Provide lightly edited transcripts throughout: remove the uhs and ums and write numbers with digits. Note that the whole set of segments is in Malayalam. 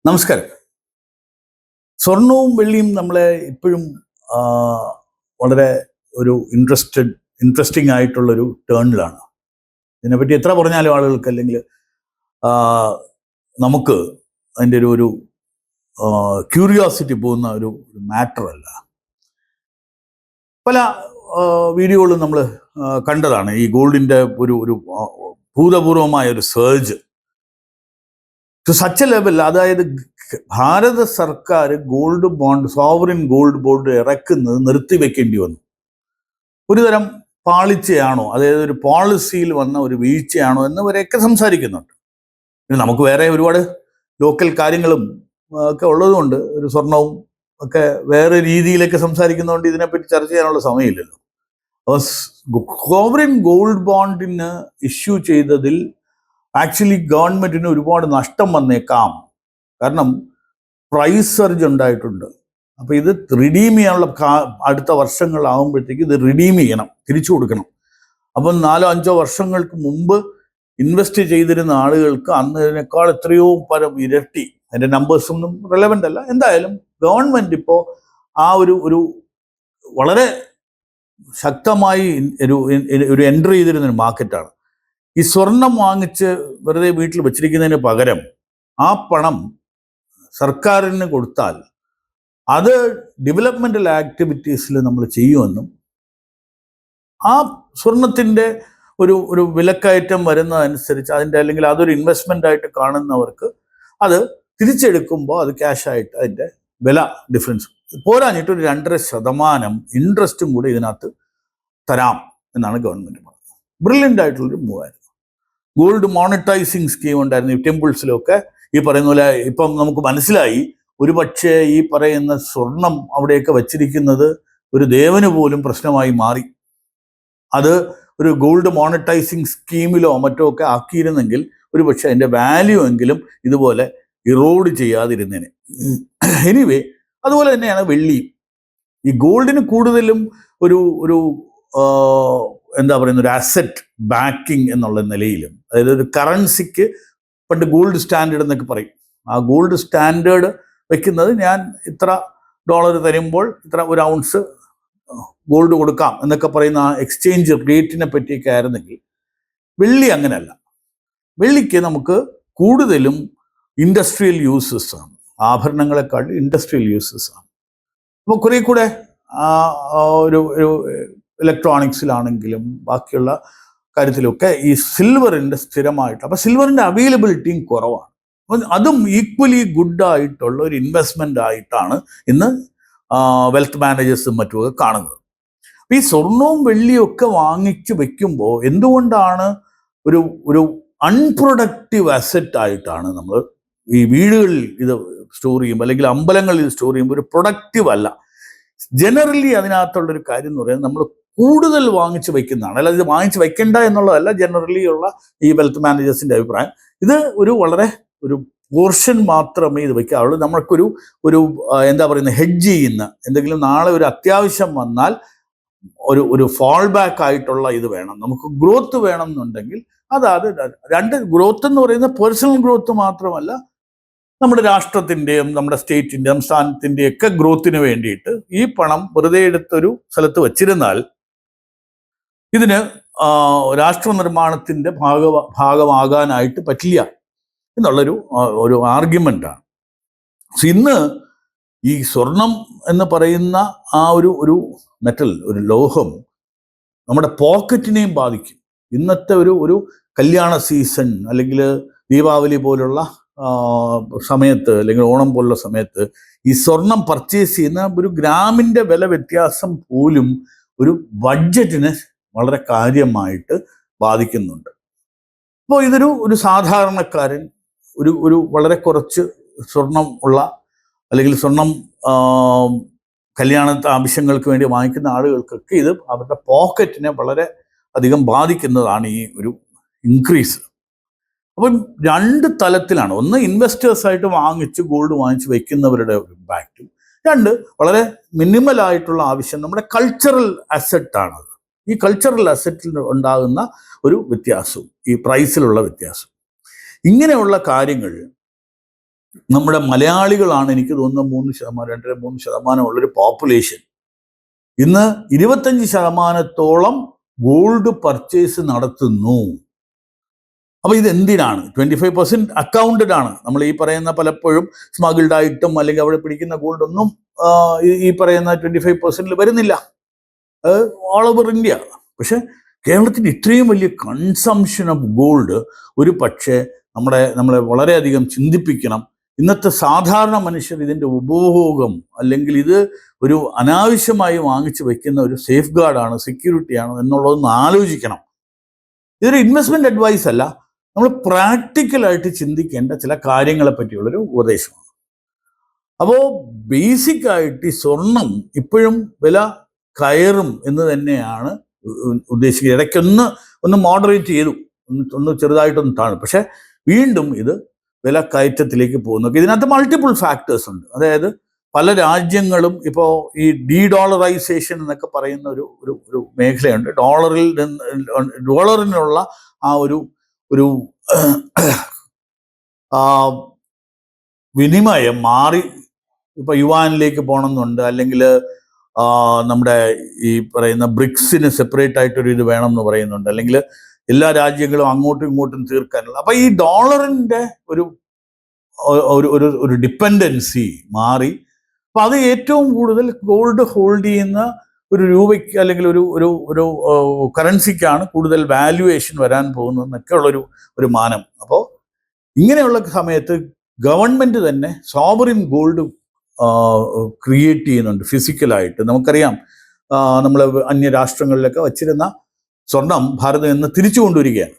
നമസ്കാരം. സ്വർണവും വെള്ളിയും നമ്മളെ ഇപ്പോഴും വളരെ ഒരു ഇൻട്രസ്റ്റിംഗ് ആയിട്ടുള്ളൊരു ടേണിലാണ്. ഇതിനെപ്പറ്റി എത്ര പറഞ്ഞാലും ആളുകൾക്ക് അല്ലെങ്കിൽ നമുക്ക് അതിൻ്റെ ഒരു ക്യൂരിയോസിറ്റി പോകുന്ന ഒരു മാറ്റർ അല്ല. പല വീഡിയോകളും നമ്മൾ കണ്ടതാണ്. ഈ ഗോൾഡിൻ്റെ ഒരു ഭൂതപൂർവമായ ഒരു surge to such a level. അതായത് ഭാരത സർക്കാർ gold bond, sovereign gold bond ഇറക്കുന്നത് നിർത്തിവെക്കേണ്ടി വന്നു. ഒരു തരം പാളിച്ചയാണോ, അതായത് ഒരു പോളിസിയിൽ വന്ന ഒരു വീഴ്ചയാണോ എന്നിവരെയൊക്കെ സംസാരിക്കുന്നുണ്ട്. നമുക്ക് വേറെ ഒരുപാട് ലോക്കൽ കാര്യങ്ങളും ഒക്കെ ഉള്ളതുകൊണ്ട് ഒരു സ്വർണവും ഒക്കെ വേറെ രീതിയിലൊക്കെ സംസാരിക്കുന്നതുകൊണ്ട് ഇതിനെപ്പറ്റി ചർച്ച ചെയ്യാനുള്ള സമയമില്ലല്ലോ. അപ്പോൾ സോവറിൻ ഗോൾഡ് ബോണ്ടിന് ഇഷ്യൂ ചെയ്തതിൽ ആക്ച്വലി ഗവൺമെന്റിന് ഒരുപാട് നഷ്ടം വന്നേക്കാം. കാരണം പ്രൈസ് സർജ് ഉണ്ടായിട്ടുണ്ട്. അപ്പോൾ ഇത് റിഡീം ചെയ്യാനുള്ള അടുത്ത വർഷങ്ങളാകുമ്പോഴത്തേക്ക് ഇത് റിഡീം ചെയ്യണം, തിരിച്ചു കൊടുക്കണം. അപ്പം 4-5 വർഷങ്ങൾക്ക് മുമ്പ് ഇൻവെസ്റ്റ് ചെയ്തിരുന്ന ആളുകൾക്ക് അന്നതിനേക്കാൾ എത്രയോ പരം ഇരട്ടി. അതിൻ്റെ നമ്പേഴ്സൊന്നും റെലവൻ്റ് അല്ല. എന്തായാലും ഗവൺമെൻറ് ഇപ്പോൾ ആ ഒരു വളരെ ശക്തമായി ഒരു എൻട്രി ചെയ്തിരുന്നൊരു മാർക്കറ്റാണ്. ഈ സ്വർണം വാങ്ങിച്ച് വെറുതെ വീട്ടിൽ വെച്ചിരിക്കുന്നതിന് പകരം ആ പണം സർക്കാരിന് കൊടുത്താൽ അത് ഡെവലപ്മെൻ്റൽ ആക്ടിവിറ്റീസിൽ നമ്മൾ ചെയ്യുമെന്നും ആ സ്വർണത്തിൻ്റെ ഒരു വിലക്കയറ്റം വരുന്നതനുസരിച്ച് അതിൻ്റെ അല്ലെങ്കിൽ അതൊരു ഇൻവെസ്റ്റ്മെൻ്റ് ആയിട്ട് കാണുന്നവർക്ക് അത് തിരിച്ചെടുക്കുമ്പോൾ അത് ക്യാഷായിട്ട് അതിൻ്റെ വില ഡിഫറൻസ് പോരാഞ്ഞിട്ട് ഒരു 2.5% ഇൻട്രസ്റ്റും കൂടി ഇതിനകത്ത് തരാം എന്നാണ് ഗവൺമെൻറ് പറഞ്ഞത്. ബ്രില്യൻ്റ് ആയിട്ടുള്ളൊരു മൂവായിരുന്നു. ഗോൾഡ് മോണിറ്റൈസിങ് സ്കീം ഉണ്ടായിരുന്നു. ഈ ടെമ്പിൾസിലൊക്കെ ഈ പറയുന്ന പോലെ ഇപ്പം നമുക്ക് മനസ്സിലായി, ഒരുപക്ഷെ ഈ പറയുന്ന സ്വർണം അവിടെയൊക്കെ വച്ചിരിക്കുന്നത് ഒരു ദേവന് പോലും പ്രശ്നമായി മാറി. അത് ഒരു ഗോൾഡ് മോണിറ്റൈസിങ് സ്കീമിലോ മറ്റോ ഒക്കെ ആക്കിയിരുന്നെങ്കിൽ ഒരുപക്ഷെ അതിൻ്റെ വാല്യൂ എങ്കിലും ഇതുപോലെ ഇറോഡ് ചെയ്യാതിരുന്നേനെ. എനിവേ, അതുപോലെ തന്നെയാണ് വെള്ളി. ഈ ഗോൾഡിന് കൂടുതലും ഒരു എന്താ പറയുന്ന ഒരു അസറ്റ് ബാക്കിംഗ് എന്നുള്ള നിലയിലും, അതായത് ഒരു കറൻസിക്ക് പണ്ട് ഗോൾഡ് സ്റ്റാൻഡേർഡ് എന്നൊക്കെ പറയും. ആ ഗോൾഡ് സ്റ്റാൻഡേർഡ് വെക്കുന്നത് ഞാൻ ഇത്ര ഡോളർ തരുമ്പോൾ ഇത്ര ഒരു ഔൺസ് ഗോൾഡ് കൊടുക്കാം എന്നൊക്കെ പറയുന്ന ആ എക്സ്ചേഞ്ച് റേറ്റിനെ പറ്റിയൊക്കെ ആയിരുന്നെങ്കിൽ വെള്ളി അങ്ങനെയല്ല. വെള്ളിക്ക് നമുക്ക് കൂടുതലും ഇൻഡസ്ട്രിയൽ യൂസസ് ആണ്. ആഭരണങ്ങളെക്കാൾ ഇൻഡസ്ട്രിയൽ യൂസസ് ആണ്. അപ്പോൾ കുറേ കൂടെ ഒരു ഇലക്ട്രോണിക്സിലാണെങ്കിലും ബാക്കിയുള്ള കാര്യത്തിലൊക്കെ ഈ സിൽവറിൻ്റെ സ്ഥിരമായിട്ട്, അപ്പോൾ സിൽവറിൻ്റെ അവൈലബിലിറ്റിയും കുറവാണ്. അപ്പം അതും ഈക്വലി ഗുഡായിട്ടുള്ള ഒരു ഇൻവെസ്റ്റ്മെൻ്റ് ആയിട്ടാണ് ഇന്ന് വെൽത്ത് മാനേജേഴ്സും മറ്റുമൊക്കെ കാണുന്നത്. അപ്പോൾ ഈ സ്വർണവും വെള്ളിയും ഒക്കെ വാങ്ങിച്ച് വെക്കുമ്പോൾ എന്തുകൊണ്ടാണ് ഒരു അൺപ്രൊഡക്റ്റീവ് അസറ്റ് ആയിട്ടാണ് നമ്മൾ ഈ വീടുകളിൽ ഇത് സ്റ്റോർ ചെയ്യുമ്പോൾ അല്ലെങ്കിൽ അമ്പലങ്ങളിൽ സ്റ്റോർ ചെയ്യുമ്പോൾ ഒരു പ്രൊഡക്റ്റീവ് അല്ല. ജനറലി അതിനകത്തുള്ളൊരു കാര്യം എന്ന് പറയുന്നത് നമ്മൾ കൂടുതൽ വാങ്ങിച്ച് വയ്ക്കുന്നതാണ്. അല്ലാതെ ഇത് വാങ്ങിച്ച് വയ്ക്കേണ്ട എന്നുള്ളതല്ല ജനറലി ഉള്ള ഈ വെൽത്ത് മാനേജേഴ്സിൻ്റെ അഭിപ്രായം. ഇത് വളരെ ഒരു പോർഷൻ മാത്രമേ ഇത് വയ്ക്കാവുള്ളൂ. നമ്മൾക്കൊരു എന്താ പറയുന്നത്, ഹെഡ്ജ് ചെയ്യുന്ന എന്തെങ്കിലും നാളെ ഒരു അത്യാവശ്യം വന്നാൽ ഒരു ഫാൾ ബാക്ക് ആയിട്ടുള്ള ഇത് വേണം. നമുക്ക് ഗ്രോത്ത് വേണം എന്നുണ്ടെങ്കിൽ അതാത് ഗ്രോത്ത് എന്ന് പറയുന്നത് പേഴ്സണൽ ഗ്രോത്ത് മാത്രമല്ല, നമ്മുടെ രാഷ്ട്രത്തിൻ്റെയും നമ്മുടെ സ്റ്റേറ്റിൻ്റെയും സംസ്ഥാനത്തിൻ്റെയും ഒക്കെ ഗ്രോത്തിന് വേണ്ടിയിട്ട് ഈ പണം വെറുതെ എടുത്തൊരു സ്ഥലത്ത് വച്ചിരുന്നാൽ ഇതിന് രാഷ്ട്ര നിർമ്മാണത്തിൻ്റെ ഭാഗമാകാനായിട്ട് പറ്റില്ല എന്നുള്ളൊരു ആർഗ്യുമെൻ്റാണ്. ഇന്ന് ഈ സ്വർണം എന്ന് പറയുന്ന ആ ഒരു മെറ്റൽ, ഒരു ലോഹം നമ്മുടെ പോക്കറ്റിനെയും ബാധിക്കും. ഇന്നത്തെ ഒരു കല്യാണ സീസൺ അല്ലെങ്കിൽ ദീപാവലി പോലുള്ള സമയത്ത് അല്ലെങ്കിൽ ഓണം പോലുള്ള സമയത്ത് ഈ സ്വർണം പർച്ചേസ് ചെയ്യുന്ന ഒരു ഗ്രാമിൻ്റെ വില വ്യത്യാസം പോലും ഒരു ബഡ്ജറ്റിനെ വളരെ കാര്യമായിട്ട് ബാധിക്കുന്നുണ്ട്. അപ്പോൾ ഒരു സാധാരണക്കാരൻ ഒരു വളരെ കുറച്ച് സ്വർണം ഉള്ള അല്ലെങ്കിൽ സ്വർണം കല്യാണ ആവശ്യങ്ങൾക്ക് വേണ്ടി വാങ്ങിക്കുന്ന ആളുകൾക്കൊക്കെ ഇത് അവരുടെ പോക്കറ്റിനെ വളരെ അധികം ബാധിക്കുന്നതാണ് ഈ ഒരു ഇൻക്രീസ്. അപ്പം 2 തലത്തിലാണ്. ഒന്ന്, ഇൻവെസ്റ്റേഴ്സായിട്ട് ഗോൾഡ് വാങ്ങിച്ച് വയ്ക്കുന്നവരുടെ ഒരു ഇമ്പാക്റ്റും. 2, വളരെ മിനിമലായിട്ടുള്ള ആവശ്യം നമ്മുടെ കൾച്ചറൽ അസറ്റാണത്. ഈ കൾച്ചറൽ അസറ്റിൽ ഉണ്ടാകുന്ന ഒരു വ്യത്യാസവും ഈ പ്രൈസിലുള്ള വ്യത്യാസം. ഇങ്ങനെയുള്ള കാര്യങ്ങൾ നമ്മുടെ മലയാളികളാണ് എനിക്ക് തോന്നുന്നത് 3%, 2-3% ഉള്ളൊരു പോപ്പുലേഷൻ. ഇന്ന് 25% ഗോൾഡ് പർച്ചേസ് നടത്തുന്നു. അപ്പൊ ഇത് എന്തിനാണ്? 25% അക്കൗണ്ടഡ് ആണ്. നമ്മൾ ഈ പറയുന്ന പലപ്പോഴും സ്മഗിൾഡ് ആയിട്ടും അല്ലെങ്കിൽ അവിടെ പിടിക്കുന്ന ഗോൾഡ് ഒന്നും ഈ പറയുന്ന 25% വരുന്നില്ല, ഓൾ ഓവർ ഇന്ത്യ. പക്ഷെ കേരളത്തിൽ ഇത്രയും വലിയ കൺസംഷൻ ഓഫ് ഗോൾഡ് ഒരു പക്ഷേ നമ്മളെ വളരെയധികം ചിന്തിപ്പിക്കണം. ഇന്നത്തെ സാധാരണ മനുഷ്യർ ഇതിൻ്റെ ഉപഭോഗം അല്ലെങ്കിൽ ഇത് ഒരു അനാവശ്യമായി വാങ്ങിച്ചു വെക്കുന്ന ഒരു സേഫ് ഗാർഡാണ്, സെക്യൂരിറ്റിയാണോ എന്നുള്ളതൊന്ന് ആലോചിക്കണം. ഇതൊരു ഇൻവെസ്റ്റ്മെന്റ് അഡ്വൈസ് അല്ല, നമ്മൾ പ്രാക്ടിക്കലായിട്ട് ചിന്തിക്കേണ്ട ചില കാര്യങ്ങളെ പറ്റിയുള്ളൊരു ഉപദേശമാണ്. അപ്പോൾ ബേസിക് ആയിട്ട് ഈ സ്വർണം ഇപ്പോഴും വില കയറും എന്ന് തന്നെയാണ് ഉദ്ദേശിക്കുന്നത്. ഇടയ്ക്കൊന്ന് മോഡറേറ്റ് ചെയ്തു, ഒന്ന് ചെറുതായിട്ടൊന്ന് താഴും. പക്ഷെ വീണ്ടും ഇത് വില കയറ്റത്തിലേക്ക് പോകുന്നു. ഇതിനകത്ത് മൾട്ടിപ്പിൾ ഫാക്ടേഴ്സ് ഉണ്ട്. അതായത് പല രാജ്യങ്ങളും ഇപ്പോൾ ഈ ഡോളറൈസേഷൻ എന്നൊക്കെ പറയുന്ന ഒരു മേഖലയുണ്ട്. ഡോളറിനുള്ള ആ ഒരു വിനിമയം മാറി ഇപ്പൊ യുവാനിലേക്ക് പോകണമെന്നുണ്ട്, അല്ലെങ്കിൽ നമ്മുടെ ഈ പറയുന്ന ബ്രിക്സിന് സെപ്പറേറ്റ് ആയിട്ടൊരു ഇത് വേണം എന്ന് പറയുന്നുണ്ട്, അല്ലെങ്കിൽ എല്ലാ രാജ്യങ്ങളും അങ്ങോട്ടും ഇങ്ങോട്ടും തീർക്കാനുള്ള. അപ്പൊ ഈ ഡോളറിന്റെ ഒരു ഡിപ്പെൻഡൻസി മാറി. അപ്പൊ അത് ഏറ്റവും കൂടുതൽ ഗോൾഡ് ഹോൾഡ് ചെയ്യുന്ന ഒരു രൂപയ്ക്ക് അല്ലെങ്കിൽ ഒരു കറൻസിക്കാണ് കൂടുതൽ വാല്യുവേഷൻ വരാൻ പോകുന്നതെന്നൊക്കെ ഉള്ളൊരു മാനം. അപ്പോൾ ഇങ്ങനെയുള്ള സമയത്ത് ഗവൺമെന്റ് തന്നെ സോവറിൻ ഗോൾഡ് ക്രിയേറ്റ് ചെയ്യുന്നുണ്ട് ഫിസിക്കലായിട്ട്. നമുക്കറിയാം, നമ്മൾ അന്യരാഷ്ട്രങ്ങളിലൊക്കെ വച്ചിരുന്ന സ്വർണം ഭാരതം ഇന്ന് തിരിച്ചു കൊണ്ടുവരികയാണ്.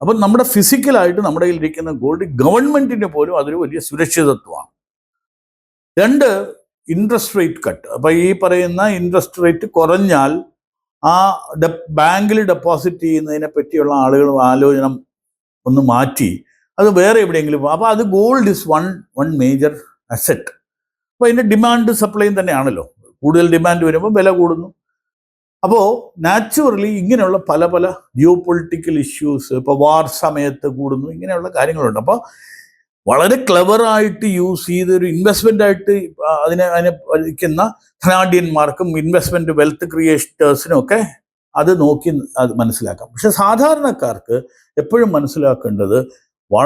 അപ്പം നമ്മുടെ ഫിസിക്കലായിട്ട് നമ്മുടെ കയ്യിലിരിക്കുന്ന ഗോൾഡ് ഗവൺമെന്റിന് പോലും അതൊരു വലിയ സുരക്ഷിതത്വമാണ്. 2, ഇൻട്രസ്റ്റ് റേറ്റ് കട്ട്. അപ്പൊ ഈ പറയുന്ന ഇൻട്രസ്റ്റ് റേറ്റ് കുറഞ്ഞാൽ ആ ബാങ്കിൽ ഡെപ്പോസിറ്റ് ചെയ്യുന്നതിനെ പറ്റിയുള്ള ആളുകൾ ആലോചന ഒന്ന് മാറ്റി അത് വേറെ എവിടെയെങ്കിലും. അപ്പൊ അത് gold is one major asset. അപ്പൊ അതിന്റെ ഡിമാൻഡ് സപ്ലൈയും തന്നെയാണല്ലോ. കൂടുതൽ ഡിമാൻഡ് വരുമ്പോൾ വില കൂടുന്നു. അപ്പോൾ നാച്ചുറലി ഇങ്ങനെയുള്ള പല ജിയോ പൊളിറ്റിക്കൽ ഇഷ്യൂസ്, ഇപ്പോൾ വാർ സമയത്ത് കൂടുന്നു, ഇങ്ങനെയുള്ള കാര്യങ്ങളുണ്ട്. അപ്പോൾ വളരെ ക്ലെവറായിട്ട് യൂസ് ചെയ്തൊരു ഇൻവെസ്റ്റ്മെന്റ് ആയിട്ട് അതിനെ വഹിക്കുന്ന ധനാഢ്യന്മാർക്കും ഇൻവെസ്റ്റ്മെന്റ് വെൽത്ത് ക്രിയേറ്റേഴ്സിനും ഒക്കെ അത് നോക്കി അത് മനസ്സിലാക്കാം. പക്ഷെ സാധാരണക്കാർക്ക് എപ്പോഴും മനസ്സിലാക്കേണ്ടത്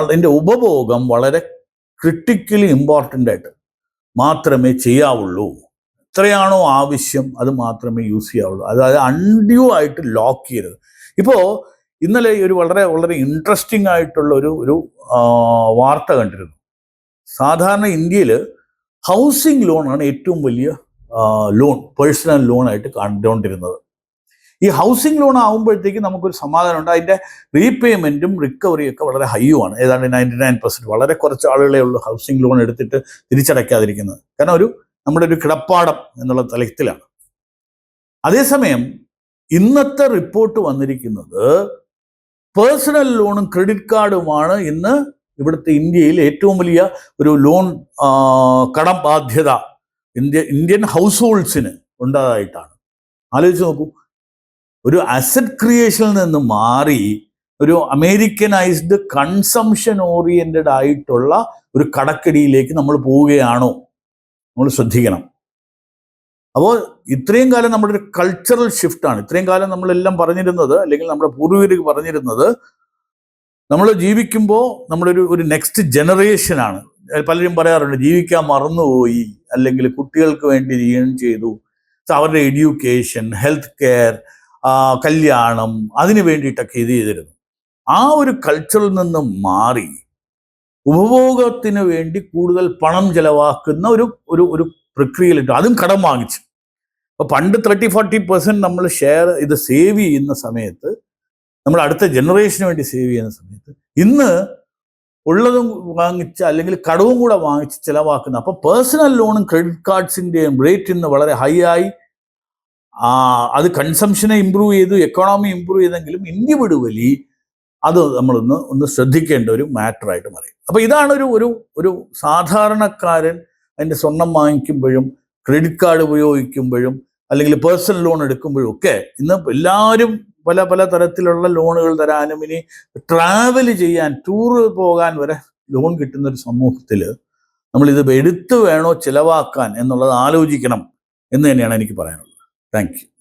അതിൻ്റെ ഉപഭോഗം വളരെ ക്രിട്ടിക്കലി ഇമ്പോർട്ടൻ്റ് ആയിട്ട് മാത്രമേ ചെയ്യാവുള്ളൂ. എത്രയാണോ ആവശ്യം അത് മാത്രമേ യൂസ് ചെയ്യാവുള്ളൂ. അതായത് അൺഡ്യൂ ആയിട്ട് ലോക്ക് ചെയ്യരുത്. ഇപ്പോൾ ഇന്നലെ ഒരു വളരെ ഇൻട്രസ്റ്റിംഗ് ആയിട്ടുള്ള ഒരു വാർത്ത കണ്ടിരുന്നു. സാധാരണ ഇന്ത്യയിൽ ഹൗസിംഗ് ലോണാണ് ഏറ്റവും വലിയ ലോൺ, പേഴ്സണൽ ലോണായിട്ട് കണ്ടുകൊണ്ടിരുന്നത്. ഈ ഹൗസിംഗ് ലോൺ ആകുമ്പോഴത്തേക്ക് നമുക്കൊരു സമാധാനമുണ്ട്. അതിൻ്റെ റീപേയ്മെൻറ്റും റിക്കവറിയും ഒക്കെ വളരെ ഹൈയുമാണ്. ഏതാണ്ട് 99%. വളരെ കുറച്ച് ആളുകളെ ഉള്ളൂ ഹൗസിംഗ് ലോൺ എടുത്തിട്ട് തിരിച്ചടയ്ക്കാതിരിക്കുന്നത്. കാരണം നമ്മുടെ ഒരു കിടപ്പാടം എന്നുള്ള തലത്തിലാണ്. അതേസമയം ഇന്നത്തെ റിപ്പോർട്ട് വന്നിരിക്കുന്നത് പേഴ്സണൽ ലോണും ക്രെഡിറ്റ് കാർഡുമാണ് ഇന്ന് ഇവിടുത്തെ ഇന്ത്യയിൽ ഏറ്റവും വലിയ ഒരു ലോൺ കടം ബാധ്യത ഇന്ത്യൻ ഹൗസ് ഹോൾഡ്സിന് ഉണ്ടായതായിട്ടാണ്. ആലോചിച്ച് നോക്കൂ, ഒരു അസറ്റ് ക്രിയേഷനിൽ നിന്ന് മാറി ഒരു അമേരിക്കനൈസ്ഡ് കൺസംഷൻ ഓറിയന്റഡ് ആയിട്ടുള്ള ഒരു കടക്കടിയിലേക്ക് നമ്മൾ പോവുകയാണോ? നമ്മൾ ശ്രദ്ധിക്കണം. അപ്പോൾ ഇത്രയും കാലം നമ്മുടെ ഒരു കൾച്ചറൽ ഷിഫ്റ്റാണ്. ഇത്രയും കാലം നമ്മളെല്ലാം പറഞ്ഞിരുന്നത്, അല്ലെങ്കിൽ നമ്മുടെ പൂർവികർ പറഞ്ഞിരുന്നത്, നമ്മൾ ജീവിക്കുമ്പോൾ നമ്മളൊരു നെക്സ്റ്റ് ജനറേഷനാണ്. പലരും പറയാറുണ്ട് ജീവിക്കാൻ മറന്നുപോയി, അല്ലെങ്കിൽ കുട്ടികൾക്ക് വേണ്ടി ഏൺ ചെയ്തു, അവരുടെ എഡ്യൂക്കേഷൻ, ഹെൽത്ത് കെയർ, കല്യാണം, അതിന് വേണ്ടിയിട്ടൊക്കെ ഇത് ചെയ്തിരുന്നു. ആ ഒരു കൾച്ചറിൽ നിന്ന് മാറി ഉപഭോഗത്തിന് വേണ്ടി കൂടുതൽ പണം ചെലവാക്കുന്ന ഒരു പ്രക്രിയയിലിട്ട്, അതും കടം വാങ്ങിച്ച്. അപ്പോൾ പണ്ട് 30-40% നമ്മൾ ഇത് സേവ് ചെയ്യുന്ന സമയത്ത്, നമ്മൾ അടുത്ത ജനറേഷന് വേണ്ടി സേവ് ചെയ്യുന്ന സമയത്ത്, ഇന്ന് ഉള്ളതും വാങ്ങിച്ച് അല്ലെങ്കിൽ കടവും കൂടെ വാങ്ങിച്ച് ചിലവാക്കുന്ന. അപ്പോൾ പേഴ്സണൽ ലോണും ക്രെഡിറ്റ് കാർഡ്സിൻ്റെയും റേറ്റ് ഇന്ന് വളരെ ഹൈ ആയി. അത് കൺസംഷനെ ഇമ്പ്രൂവ് ചെയ്തു, എക്കോണമി ഇമ്പ്രൂവ് ചെയ്തെങ്കിലും ഇൻഡിവിഡ്വലി അത് നമ്മളൊന്ന് ശ്രദ്ധിക്കേണ്ട ഒരു മാറ്ററായിട്ട് മാറി. അപ്പോൾ ഇതാണ് ഒരു സാധാരണക്കാരൻ അതിൻ്റെ സ്വർണം വാങ്ങിക്കുമ്പോഴും ക്രെഡിറ്റ് കാർഡ് ഉപയോഗിക്കുമ്പോഴും അല്ലെങ്കിൽ പേഴ്സണൽ ലോൺ എടുക്കുമ്പോഴും ഒക്കെ ഇന്ന് എല്ലാവരും പല തരത്തിലുള്ള ലോണുകൾ തരാനും, ഇനി ട്രാവൽ ചെയ്യാൻ, ടൂറ് പോകാൻ വരെ ലോൺ കിട്ടുന്ന ഒരു സമൂഹത്തിൽ നമ്മളിത് എടുത്തു വേണോ ചിലവാക്കാൻ എന്നുള്ളത് ആലോചിക്കണം എന്ന് തന്നെയാണ് എനിക്ക് പറയാനുള്ളത്. Thank you.